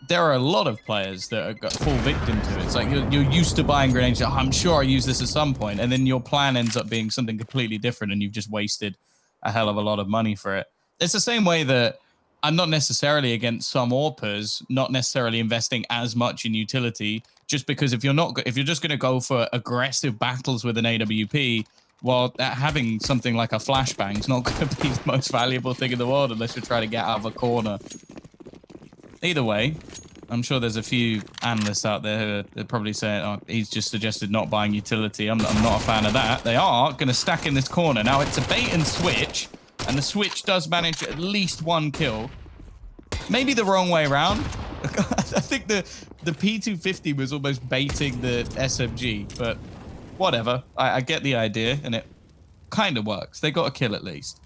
there are a lot of players that fall victim to. It's like you're used to buying grenades. Oh, I'm sure I'll use this at some point. And then your plan ends up being something completely different and you've just wasted a hell of a lot of money for it. It's the same way that I'm not necessarily against some AWPers not necessarily investing as much in utility, just because if you're just going to go for aggressive battles with an AWP, well, having something like a flashbang is not going to be the most valuable thing in the world unless you're trying to get out of a corner. Either way, I'm sure there's a few analysts out there who are probably saying, oh, he's just suggested not buying utility. I'm not a fan of that. They are going to stack in this corner. Now, it's a bait and switch, and the switch does manage at least 1 kill. Maybe the wrong way around. I think the P250 was almost baiting the SMG, but whatever. I get the idea, and it kind of works. They got a kill at least.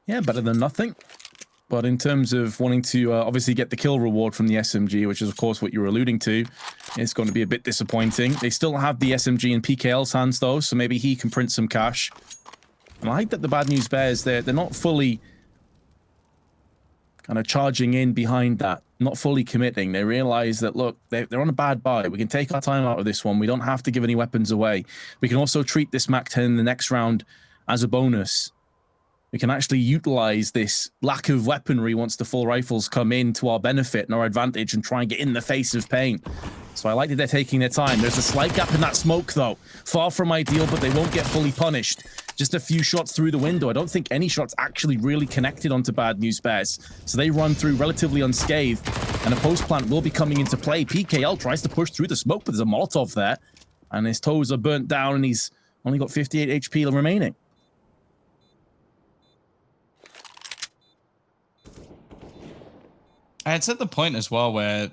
Yeah, better than nothing. But in terms of wanting to obviously get the kill reward from the SMG, which is, of course, what you're alluding to, it's going to be a bit disappointing. They still have the SMG in PKL's hands, though, so maybe he can print some cash. And I like that the Bad News Bears, they're not fully kind of charging in behind that, not fully committing. They realize that, look, they're on a bad buy. We can take our time out of this one. We don't have to give any weapons away. We can also treat this MAC-10 in the next round as a bonus. We can actually utilize this lack of weaponry once the full rifles come in to our benefit and our advantage and try and get in the face of paiN. So I like that they're taking their time. There's a slight gap in that smoke, though. Far from ideal, but they won't get fully punished. Just a few shots through the window. I don't think any shots actually really connected onto Bad News Bears. So they run through relatively unscathed, and a post plant will be coming into play. PKL tries to push through the smoke, but there's a Molotov there, and his toes are burnt down, and he's only got 58 HP remaining. It's at the point as well where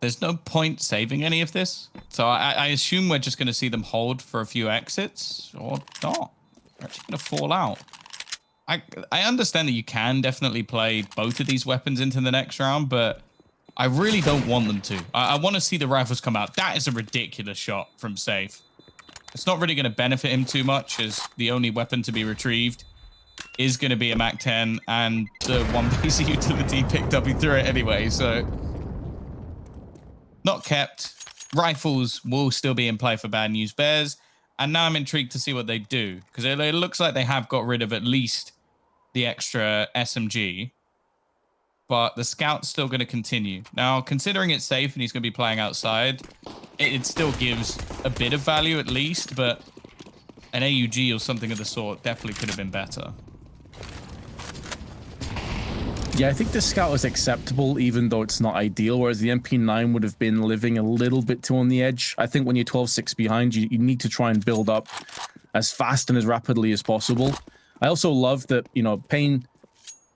there's no point saving any of this. So I assume we're just going to see them hold for a few exits or not. They're actually going to fall out. I understand that you can definitely play both of these weapons into the next round, but I really don't want them to. I want to see the rifles come out. That is a ridiculous shot from Safe. It's not really going to benefit him too much, as the only weapon to be retrieved is going to be a MAC-10, and the one piece of utility picked up, he threw it anyway, so not kept. Rifles will still be in play for Bad News Bears, and now I'm intrigued to see what they do, because it looks like they have got rid of at least the extra SMG, but the scout's still going to continue. Now, considering it's safe and he's going to be playing outside, it still gives a bit of value at least, but an AUG or something of the sort definitely could have been better. Yeah, I think the scout is acceptable, even though it's not ideal, whereas the MP9 would have been living a little bit too on the edge. I think when you're 12-6 behind, you need to try and build up as fast and as rapidly as possible. I also love that, you know, paiN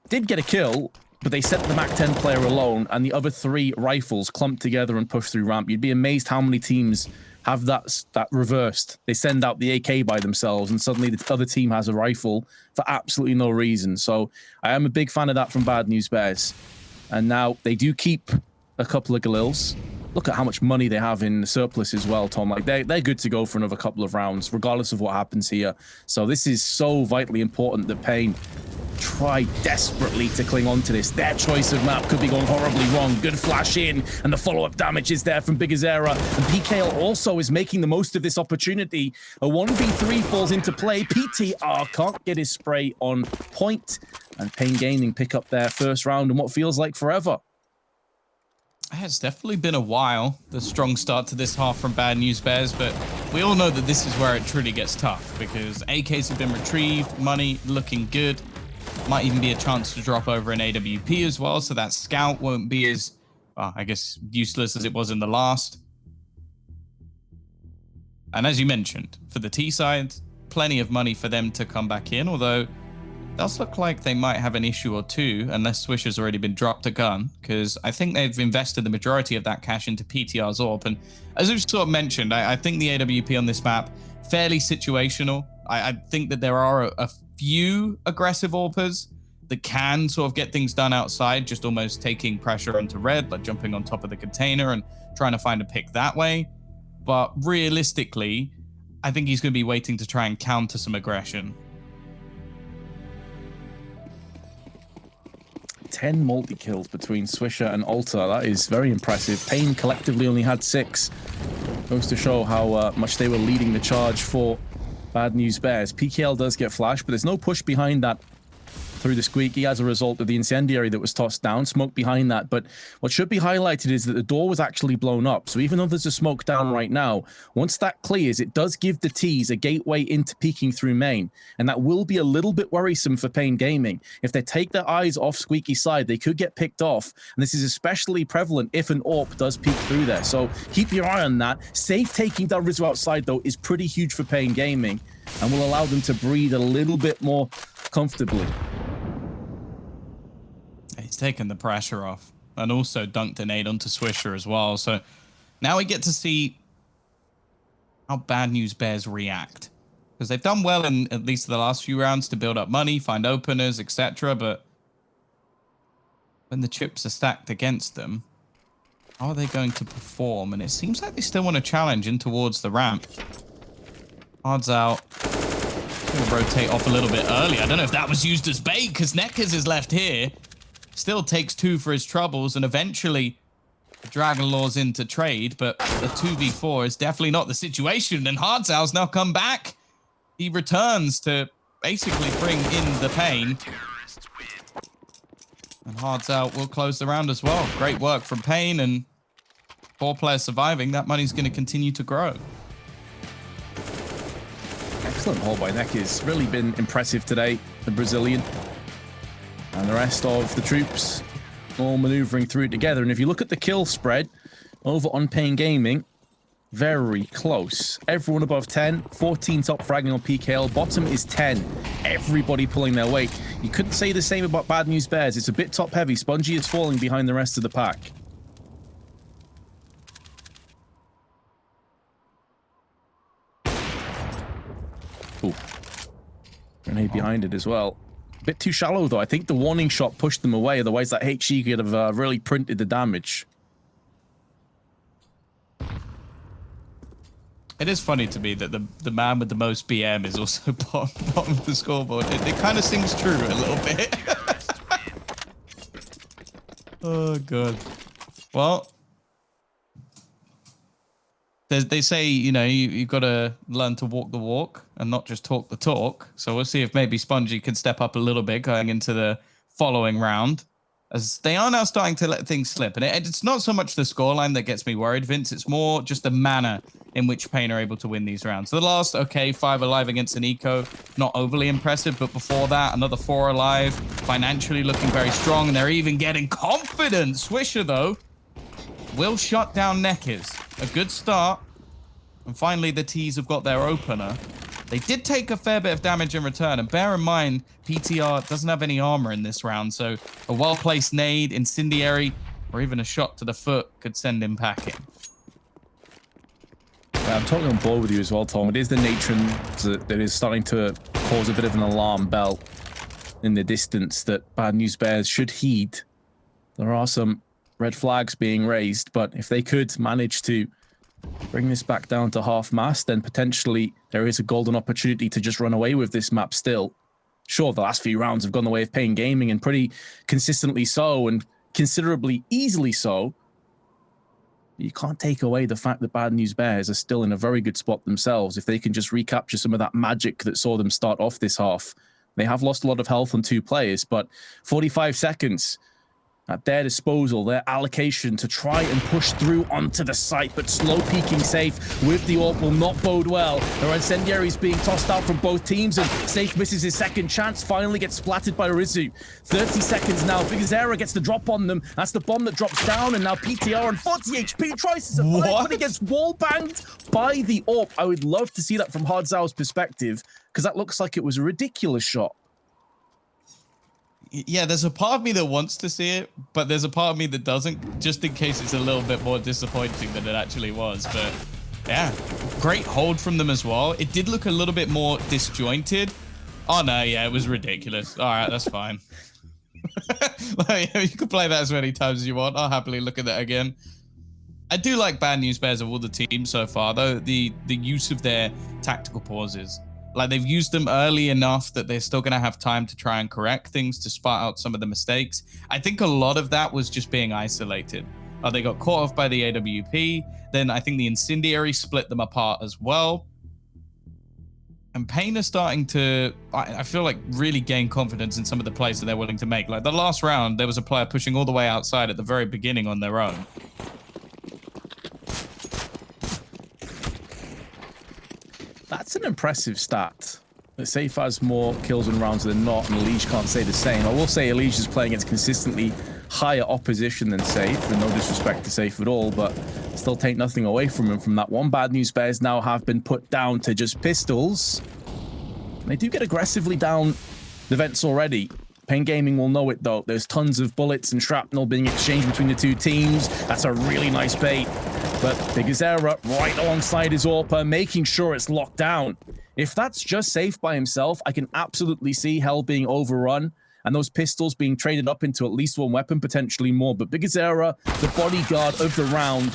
did get a kill, but they sent the MAC-10 player alone, and the other 3 rifles clumped together and pushed through ramp. You'd be amazed how many teams have that reversed. They send out the AK by themselves, and suddenly the other team has a rifle for absolutely no reason. So I am a big fan of that from Bad News Bears. And now they do keep a couple of Galils. Look at how much money they have in the surplus as well, Tom. Like they're good to go for another couple of rounds, regardless of what happens here. So this is so vitally important that paiN try desperately to cling on to this. Their choice of map could be going horribly wrong. Good flash in, and the follow-up damage is there from Bigazera. And PKL also is making the most of this opportunity. A 1v3 falls into play. PTR can't get his spray on point, and paiN Gaming pick up their first round in what feels like forever. It's definitely been a while, the strong start to this half from Bad News Bears, but we all know that this is where it truly gets tough, because AKs have been retrieved, money looking good. Might even be a chance to drop over an AWP as well, so that scout won't be as, well, I guess, useless as it was in the last. And as you mentioned, for the T side, plenty of money for them to come back in, although does look like they might have an issue or two, unless Swisher's already been dropped a gun, because I think they've invested the majority of that cash into PTR's AWP. And as we've sort of mentioned, I think the AWP on this map, fairly situational. I think that there are a few aggressive AWPers that can sort of get things done outside, just almost taking pressure onto red, like jumping on top of the container and trying to find a pick that way. But realistically, I think he's going to be waiting to try and counter some aggression. 10 multi-kills between Swisher and Alter. That is very impressive. paiN collectively only had 6. Goes to show how much they were leading the charge for Bad News Bears. PKL does get flashed, but there's no push behind that through the squeaky as a result of the incendiary that was tossed down. Smoke behind that. But what should be highlighted is that the door was actually blown up. So even though there's a smoke down right now, once that clears, it does give the T's a gateway into peeking through main. And that will be a little bit worrisome for paiN Gaming. If they take their eyes off Squeaky's side, they could get picked off. And this is especially prevalent if an AWP does peek through there. So keep your eye on that. Safe taking down Rizzo outside, though, is pretty huge for paiN Gaming and will allow them to breathe a little bit more comfortably. He's taken the pressure off and also dunked a nade onto Swisher as well. So now we get to see how Bad News Bears react, because they've done well in at least the last few rounds to build up money, find openers, etc. But when the chips are stacked against them, how are they going to perform? And it seems like they still want to challenge in towards the ramp. Odds out. Going to rotate off a little bit early. I don't know if that was used as bait, because Neckers is left here. Still takes 2 for his troubles, and eventually the Dragon Law's in to trade, but the 2v4 is definitely not the situation, and Hardzow's now come back. He returns to basically bring in the paiN. And Hardzow will close the round as well. Great work from paiN, and 4 players surviving. That money's going to continue to grow. Excellent haul by Neckers. Really been impressive today, the Brazilian. And the rest of the troops all maneuvering through it together. And if you look at the kill spread over on paiN Gaming, very close. Everyone above 10, 14 top fragging on PKL. Bottom is 10. Everybody pulling their weight. You couldn't say the same about Bad News Bears. It's a bit top heavy. Spongy is falling behind the rest of the pack. Ooh. Grenade behind it as well. Bit too shallow, though. I think the warning shot pushed them away. Otherwise, that HE could have really printed the damage. It is funny to me that the man with the most BM is also bottom of the scoreboard. It kind of sings true a little bit. Oh, God. Well, they say, you know, you've got to learn to walk the walk and not just talk the talk. So we'll see if maybe Spongy can step up a little bit going into the following round, as they are now starting to let things slip. And it's not so much the scoreline that gets me worried, Vince. It's more just the manner in which paiN are able to win these rounds. So the last, okay, 5 alive against an eco, not overly impressive. But before that, another 4 alive, financially looking very strong. And they're even getting confident. Swisher, though, will shut down Neckers. A good start. And finally, the T's have got their opener. They did take a fair bit of damage in return. And bear in mind, PTR doesn't have any armor in this round. So a well-placed nade, incendiary, or even a shot to the foot could send him packing. Yeah, I'm totally on board with you as well, Tom. It is the nature that is starting to cause a bit of an alarm bell in the distance that Bad News Bears should heed. There are some red flags being raised, but if they could manage to bring this back down to half-mast, then potentially there is a golden opportunity to just run away with this map still. Sure, the last few rounds have gone the way of paiN Gaming, and pretty consistently so, and considerably easily so. You can't take away the fact that Bad News Bears are still in a very good spot themselves if they can just recapture some of that magic that saw them start off this half. They have lost a lot of health on 2 players, but 45 seconds at their disposal, their allocation to try and push through onto the site, but slow peeking safe with the AWP will not bode well. There are incendiaries being tossed out from both teams, and Safe misses his second chance, finally gets splattered by Rizu. 30 seconds now, Big Zera gets the drop on them. That's the bomb that drops down, and now PTR on 40 HP tries to survive, but he gets wall banged by the AWP. I would love to see that from Hardzow's perspective, because that looks like it was a ridiculous shot. Yeah, there's a part of me that wants to see it, but there's a part of me that doesn't, just in case it's a little bit more disappointing than it actually was. But yeah, great hold from them as well. It did look a little bit more disjointed. Oh no, yeah, it was ridiculous. All right, that's fine. Like, you can play that as many times as you want. I'll happily look at that again. I do like Bad News Bears of all the teams so far, though. The use of their tactical pauses. Like, they've used them early enough that they're still going to have time to try and correct things, to spot out some of the mistakes. I think a lot of that was just being isolated. They got caught off by the AWP. Then I think the Incendiary split them apart as well. And paiN are starting to, I feel like, really gain confidence in some of the plays that they're willing to make. Like, the last round, there was a player pushing all the way outside at the very beginning on their own. That's an impressive stat. That Safe has more kills and rounds than not, and Elige can't say the same. I will say Elige is playing against consistently higher opposition than Safe, and no disrespect to Safe at all, but still take nothing away from him from that one. Bad News Bears now have been put down to just pistols. They do get aggressively down the vents already. paiN Gaming will know it though. There's tons of bullets and shrapnel being exchanged between the two teams. That's a really nice bait. But Bigazera right alongside his AWP, making sure it's locked down. If that's just Safe by himself, I can absolutely see Hell being overrun and those pistols being traded up into at least one weapon, potentially more. But Bigazera, the bodyguard of the round,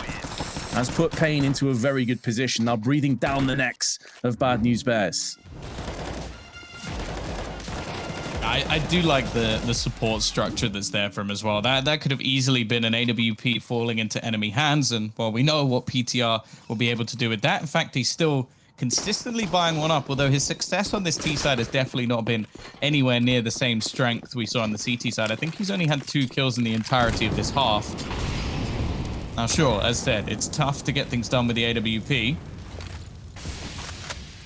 has put paiN into a very good position, now breathing down the necks of Bad News Bears. I do like the support structure that's there for him as well. That could have easily been an AWP falling into enemy hands, and well, we know what PTR will be able to do with that. In fact, he's still consistently buying one up, although his success on this T side has definitely not been anywhere near the same strength we saw on the CT side. I think he's only had 2 kills in the entirety of this half. Now, sure, as said, it's tough to get things done with the AWP.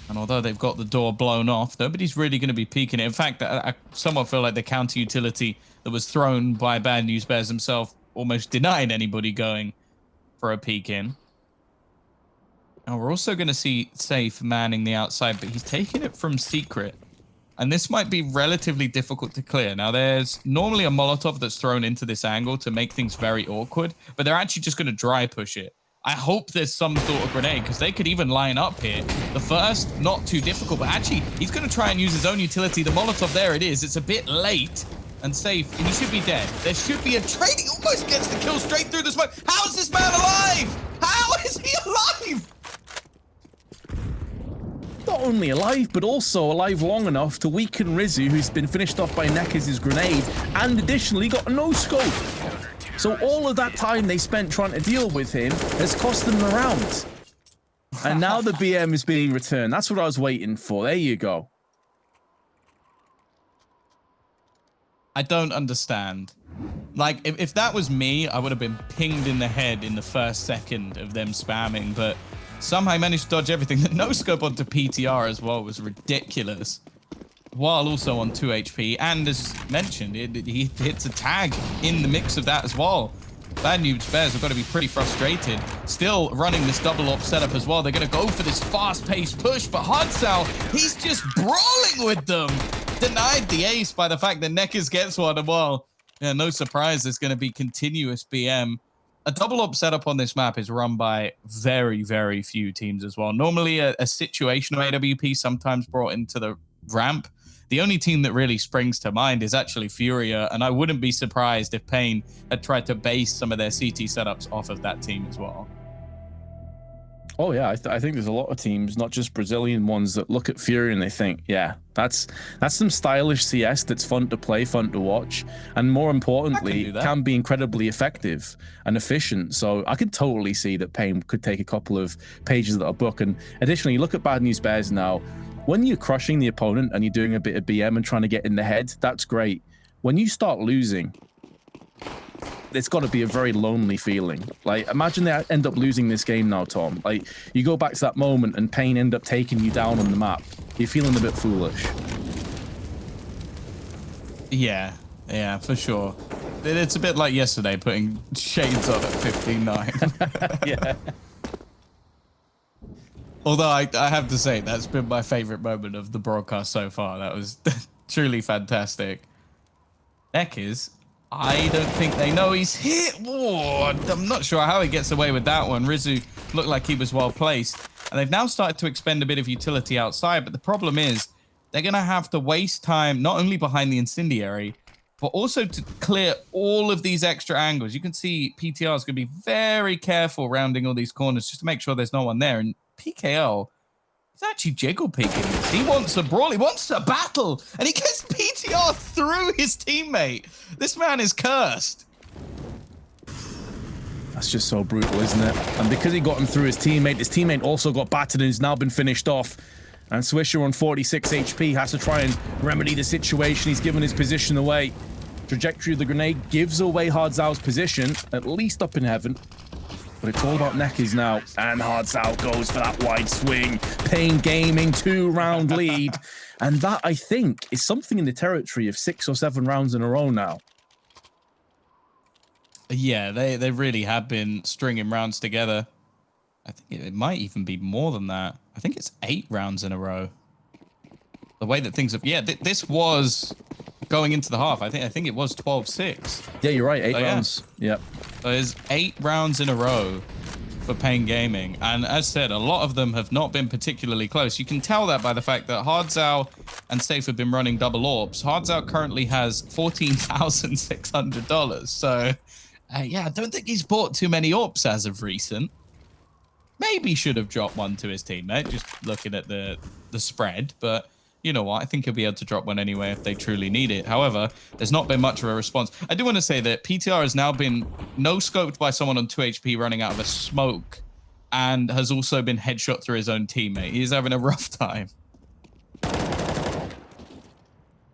And although they've got the door blown off, nobody's really going to be peeking it. In fact, I somewhat feel like the counter utility that was thrown by Bad News Bears himself almost denied anybody going for a peek in. Now, we're also going to see Safe manning the outside, but he's taking it from Secret. And this might be relatively difficult to clear. Now, there's normally a Molotov that's thrown into this angle to make things very awkward, but they're actually just going to dry push it. I hope there's some sort of grenade, because they could even line up here. The first, not too difficult, but actually, he's going to try and use his own utility. The Molotov, there it is. It's a bit late and Safe. He should be dead. There should be a trade. He almost gets the kill straight through the smoke. How is this man alive? How is he alive? Not only alive, but also alive long enough to weaken Rizzu, who's been finished off by Nekiz's grenade, and additionally got a no-scope. So all of that time they spent trying to deal with him has cost them the round. And now the BM is being returned. That's what I was waiting for. There you go. I don't understand. Like, if that was me, I would have been pinged in the head in the first second of them spamming, but somehow I managed to dodge everything. The no-scope onto PTR as well was ridiculous, while also on 2 HP. And as mentioned, he hits a tag in the mix of that as well. Bad News Bears have got to be pretty frustrated. Still running this double op setup as well. They're going to go for this fast-paced push, but Hardsal, he's just brawling with them. Denied the ace by the fact that Nekiz gets one, and well, yeah, no surprise, there's going to be continuous BM. A double op setup on this map is run by very, very few teams as well. Normally a situational AWP sometimes brought into the ramp. The only team that really springs to mind is actually Furia, and I wouldn't be surprised if paiN had tried to base some of their CT setups off of that team as well. Oh yeah, I think there's a lot of teams, not just Brazilian ones, that look at Fury and they think, yeah, that's some stylish CS that's fun to play, fun to watch, and more importantly, can be incredibly effective and efficient. So I could totally see that paiN could take a couple of pages of that book. And additionally, look at Bad News Bears now. When you're crushing the opponent and you're doing a bit of BM and trying to get in the head, that's great. When you start losing, it's got to be a very lonely feeling. Like, imagine they end up losing this game now, Tom. Like, you go back to that moment and paiN end up taking you down on the map. You're feeling a bit foolish. Yeah, for sure. It's a bit like yesterday putting shades on at 15-9. Yeah. Although I have to say, that's been my favorite moment of the broadcast so far. That was truly fantastic. Neck is, I don't think they know he's hit. Whoa, I'm not sure how he gets away with that one. Rizu looked like he was well placed. And they've now started to expend a bit of utility outside. But the problem is they're going to have to waste time not only behind the incendiary, but also to clear all of these extra angles. You can see PTR is going to be very careful rounding all these corners just to make sure there's no one there. And PKL is actually jiggle peeking this. He wants a brawl. He wants a battle. And he gets PTR through his teammate. This man is cursed. That's just so brutal, isn't it? And because he got him through his teammate also got battered and has now been finished off. And Swisher on 46 HP has to try and remedy the situation. He's given his position away. Trajectory of the grenade gives away Hardzau's position, at least up in heaven. But it's all about Neckers now. And Hardzau goes for that wide swing. paiN Gaming 2-round lead. And that, I think, is something in the territory of 6 or 7 rounds in a row now. Yeah, they really have been stringing rounds together. I think it might even be more than that. I think it's 8 rounds in a row. The way that things have... Yeah, this was going into the half. I think it was 12-6. Yeah, you're right. 8 rounds. Yep. So there's 8 rounds in a row for paiN Gaming. And as said, a lot of them have not been particularly close. You can tell that by the fact that Hardzau and Safe have been running double AWPs. Hardzau currently has $14,600. So, yeah, I don't think he's bought too many AWPs as of recent. Maybe should have dropped one to his teammate, just looking at the spread. But you know what? I think he'll be able to drop one anyway if they truly need it. However, there's not been much of a response. I do want to say that PTR has now been no-scoped by someone on 2 HP running out of a smoke and has also been headshot through his own teammate. He's having a rough time.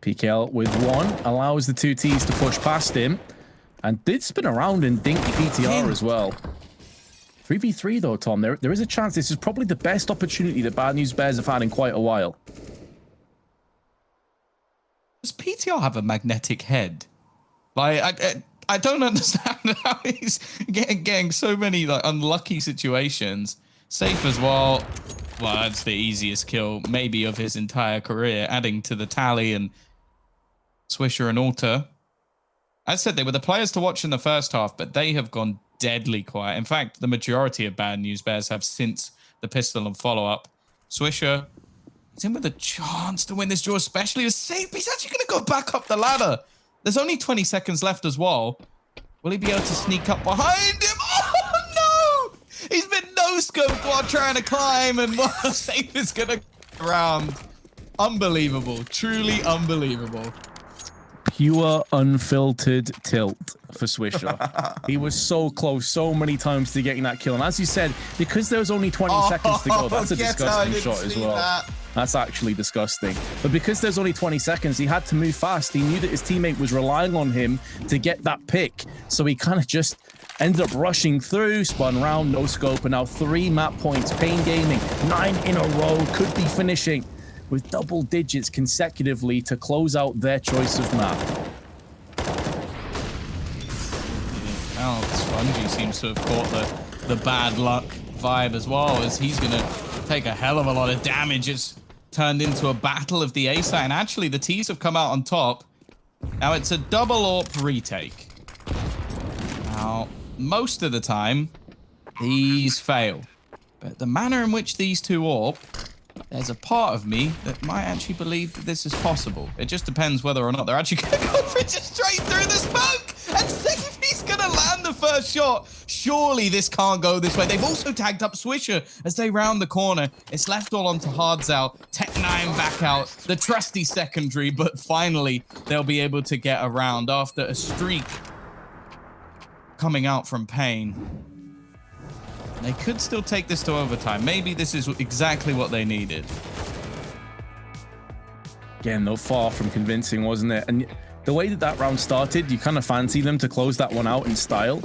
PKL with 1 allows the 2 Ts to push past him and did spin around and dink PTR as well. 3v3 though, Tom. There is a chance this is probably the best opportunity that Bad News Bears have had in quite a while. Does PTR have a magnetic head? Like, I don't understand how he's getting so many like unlucky situations. Safe as well. Well, that's the easiest kill maybe of his entire career, adding to the tally. And Swisher and Alter, as said, they were the players to watch in the first half, but they have gone deadly quiet. In fact, the majority of Bad News Bears have since the pistol and follow-up. Swisher is in with a chance to win this draw, especially as Safe. He's actually going to go back up the ladder. There's only 20 seconds left as well. Will he be able to sneak up behind him? Oh, no! He's been no-scoped while trying to climb, and Safe is going to go around. Unbelievable. Truly unbelievable. Pure unfiltered tilt for Swisher. He was so close so many times to getting that kill. And as you said, because there was only 20 seconds to go, that's a disgusting shot as well. That's actually disgusting. But because there's only 20 seconds, he had to move fast. He knew that his teammate was relying on him to get that pick. So he kind of just ended up rushing through, spun round, no scope, and now 3 map points. paiN Gaming, 9 in a row, could be finishing with double digits consecutively to close out their choice of map. Now, Spongy seems to have caught the bad luck vibe as well, as he's going to take a hell of a lot of damage. It's turned into a battle of the A site, and actually the T's have come out on top. Now, it's a double AWP retake. Now, most of the time, these fail. But the manner in which these 2 AWP, there's a part of me that might actually believe that this is possible. It just depends whether or not they're actually going to go for it just straight through the smoke and see if he's going to land the first shot. Surely this can't go this way. They've also tagged up Swisher as they round the corner. It's left all onto Hardzau. Tech9 back out. The trusty secondary, but finally they'll be able to get around after a streak coming out from paiN. They could still take this to overtime. Maybe this is exactly what they needed. Again, though, far from convincing, wasn't it? And the way that round started, you kind of fancy them to close that one out in style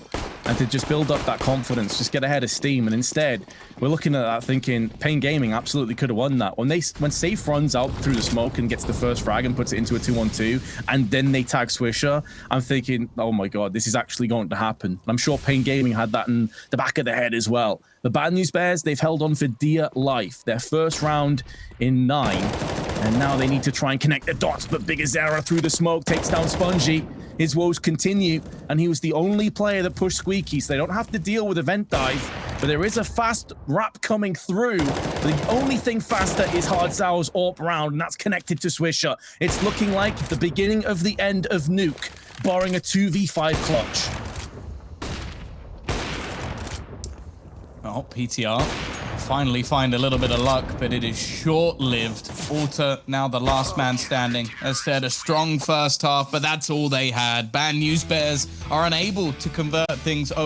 and to just build up that confidence, just get ahead of steam. And instead, we're looking at that thinking paiN Gaming absolutely could have won that. When Safe runs out through the smoke and gets the first frag and puts it into a 2-on-2, and then they tag Swisher, I'm thinking, oh my God, this is actually going to happen. I'm sure paiN Gaming had that in the back of their head as well. The Bad News Bears, they've held on for dear life. Their first round in 9. And now they need to try and connect the dots, but Big Azera through the smoke takes down Spongy. His woes continue, and he was the only player that pushed Squeaky, so they don't have to deal with event dive, but there is a fast wrap coming through. The only thing faster is Hard Zau's AWP round, and that's connected to Swisher. It's looking like the beginning of the end of Nuke, barring a 2v5 clutch. Oh, PTR finally find a little bit of luck, but it is short-lived. Alter, now the last man standing. As said, a strong first half, but that's all they had. Bad News Bears are unable to convert things over.